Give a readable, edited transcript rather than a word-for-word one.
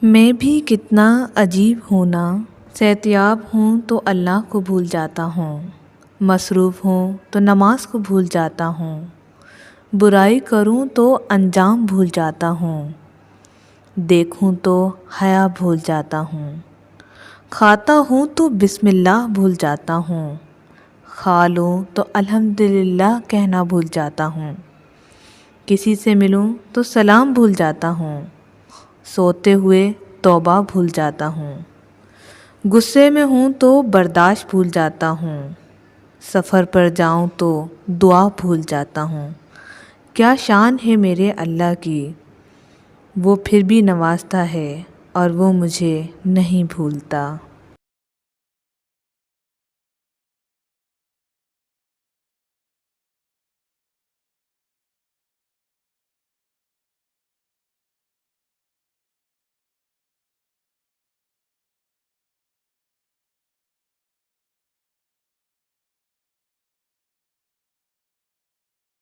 میں بھی کتنا عجیب ہوں نا، صحتیاب ہوں تو اللہ کو بھول جاتا ہوں، مصروف ہوں تو نماز کو بھول جاتا ہوں، برائی کروں تو انجام بھول جاتا ہوں، دیکھوں تو حیا بھول جاتا ہوں، کھاتا ہوں تو بسم اللہ بھول جاتا ہوں، کھا لوں تو الحمدللہ کہنا بھول جاتا ہوں، کسی سے ملوں تو سلام بھول جاتا ہوں، سوتے ہوئے توبہ بھول جاتا ہوں، غصے میں ہوں تو برداشت بھول جاتا ہوں، سفر پر جاؤں تو دعا بھول جاتا ہوں۔ کیا شان ہے میرے اللہ کی، وہ پھر بھی نوازتا ہے اور وہ مجھے نہیں بھولتا۔